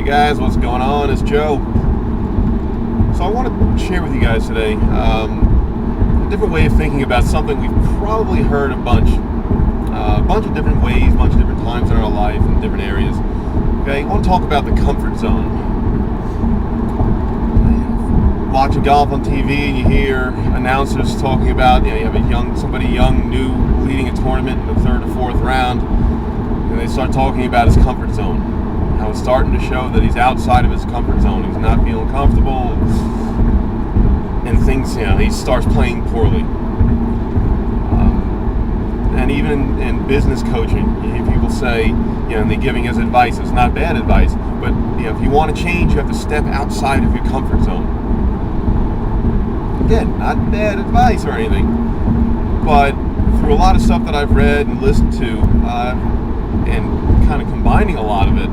guys, what's going on? It's Joe. So I want to share with you guys today a different way of thinking about something we've probably heard a bunch of different ways, a bunch of different times in our life in different areas. Okay, I want to talk about the comfort zone. Watching golf on TV and you hear announcers talking about, you have somebody young, new, leading a tournament in the third or fourth round, and they start talking about his comfort zone. How it's starting to show that he's outside of his comfort zone. He's not feeling comfortable, and things, he starts playing poorly. And even in business coaching, you hear people say, and they're giving us advice. It's not bad advice, but if you want to change, you have to step outside of your comfort zone. Again, not bad advice or anything, but through a lot of stuff that I've read and listened to, and kind of combining a lot of it,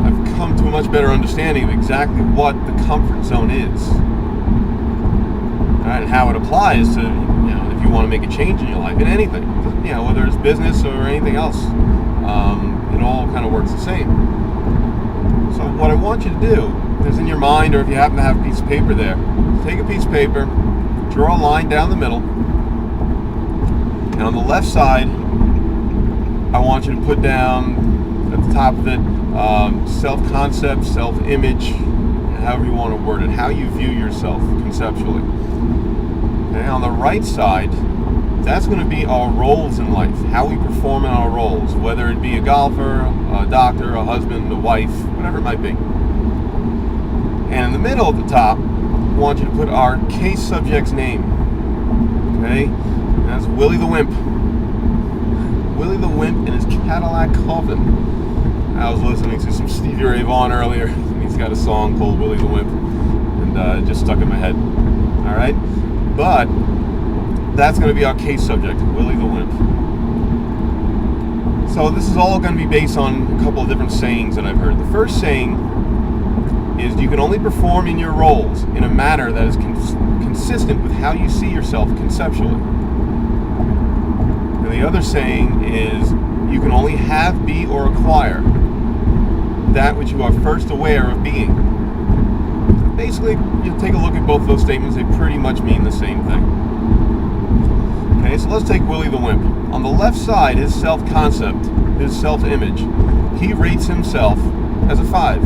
I've come to a much better understanding of exactly what the comfort zone is, and how it applies to, if you want to make a change in your life, in anything, whether it's business or anything else, it all kind of works the same. So what I want you to do is, in your mind, or if you happen to have a piece of paper there, take a piece of paper, draw a line down the middle, and on the left side, I want you to put down at the top of it self-concept, self-image, however you want to word it, how you view yourself conceptually. Okay, on the right side, that's going to be our roles in life, how we perform in our roles, whether it be a golfer, a doctor, a husband, a wife, whatever it might be. And in the middle at the top, I want you to put our case subject's name. Okay? And that's Willie the Wimp. Willie the Wimp in his Cadillac coffin. I was listening to some Stevie Ray Vaughan earlier. He's got a song called Willie the Wimp, and it just stuck in my head. All right? But that's going to be our case subject, Willie the Wimp. So this is all going to be based on a couple of different sayings that I've heard. The first saying is, you can only perform in your roles in a manner that is consistent with how you see yourself conceptually. And the other saying is, you can only have, be, or acquire that which you are first aware of being. So basically, you take a look at both those statements, they pretty much mean the same thing. Okay, so let's take Willie the Wimp. On the left side, his self-concept, his self-image, he rates himself as a 5.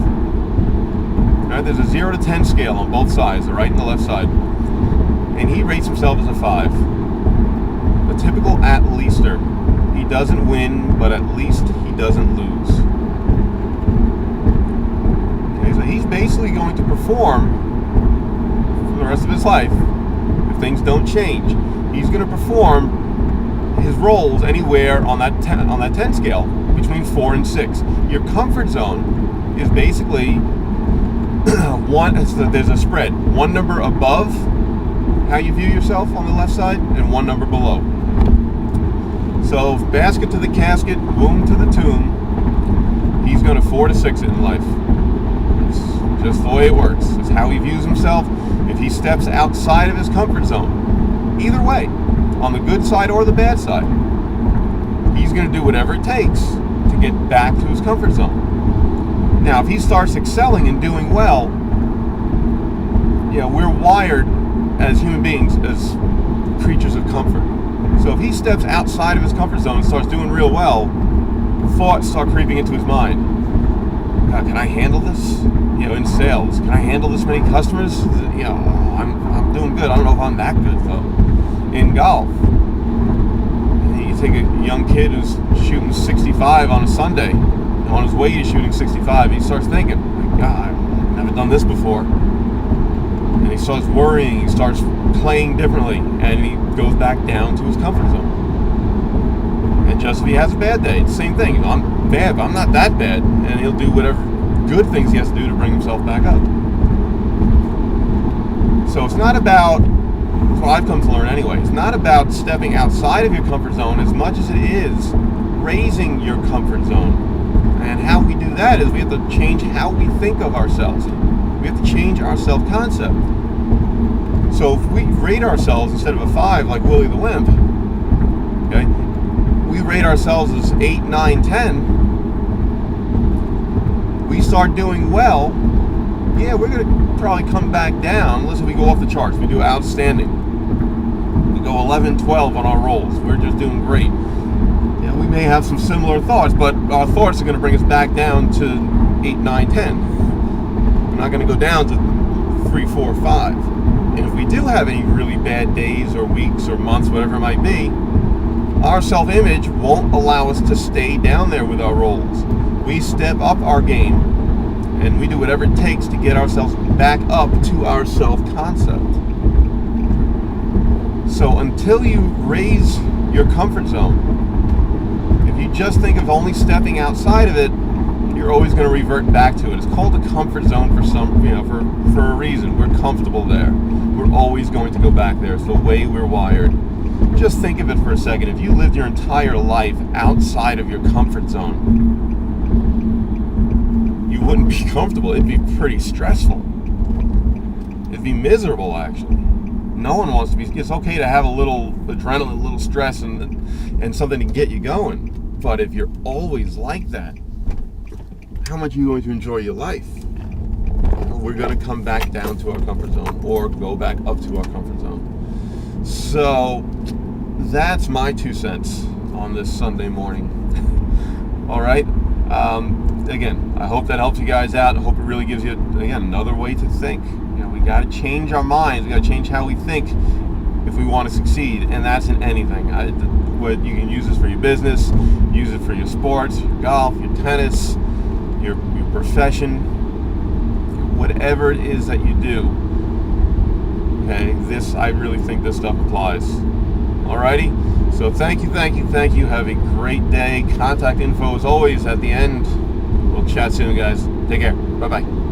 Right, there's a 0 to 10 scale on both sides, the right and the left side. And he rates himself as a 5. A typical at-leaster. He doesn't win, but at least he doesn't lose. Okay, so he's basically going to perform for the rest of his life. If things don't change, he's going to perform his roles anywhere on that 10 scale, between 4 and 6. Your comfort zone is basically there's a spread. One number above how you view yourself on the left side, and one number below. So basket to the casket, womb to the tomb, he's going to 4 to 6 it in life. It's just the way it works. It's how he views himself. If he steps outside of his comfort zone, either way, on the good side or the bad side, he's going to do whatever it takes to get back to his comfort zone. Now, if he starts excelling and doing well, we're wired as human beings, as creatures of comfort. So if he steps outside of his comfort zone and starts doing real well, thoughts start creeping into his mind. God, can I handle this? In sales, can I handle this many customers? I'm doing good. I don't know if I'm that good though. In golf, you take a young kid who's shooting 65 on a Sunday, on his way to shooting 65, he starts thinking, God, I've never done this before. And he starts worrying, he starts playing differently, and he goes back down to his comfort zone. And just if he has a bad day, it's the same thing. I'm bad, but I'm not that bad. And he'll do whatever good things he has to do to bring himself back up. So it's not about, that's what I've come to learn anyway, it's not about stepping outside of your comfort zone as much as it is raising your comfort zone. And how we do that is we have to change how we think of ourselves. We have to change our self-concept. So if we rate ourselves instead of a 5 like Willie the Wimp, okay, we rate ourselves as 8, 9, 10, we start doing well, yeah, we're going to probably come back down. Listen, we go off the charts. We do outstanding. We go 11, 12 on our rolls. We're just doing great. Yeah, we may have some similar thoughts, but our thoughts are going to bring us back down to 8, 9, 10. We're not going to go down to 3, 4, 5. And if we do have any really bad days or weeks or months, whatever it might be, our self-image won't allow us to stay down there with our rolls. We step up our game, and we do whatever it takes to get ourselves back up to our self-concept. So until you raise your comfort zone, if you just think of only stepping outside of it, you're always going to revert back to it. It's called a comfort zone for for a reason. We're comfortable there. We're always going to go back there. It's the way we're wired. Just think of it for a second. If you lived your entire life outside of your comfort zone, you wouldn't be comfortable. It'd be pretty stressful. It'd be miserable, actually. No one wants to be. It's okay to have a little adrenaline, a little stress, and something to get you going. But if you're always like that, how much are you going to enjoy your life? We're going to come back down to our comfort zone or go back up to our comfort zone. So that's my 2 cents on this Sunday morning. All right. Again, I hope that helps you guys out. I hope it really gives you, again, another way to think. We got to change our minds. We got to change how we think if we want to succeed, and that's in anything. You can use this for your business, use it for your sports, your golf, your tennis, your profession, whatever it is that you do. Okay, I really think this stuff applies. Alrighty, so thank you. Have a great day. Contact info as always at the end. We'll chat soon, guys. Take care. Bye-bye.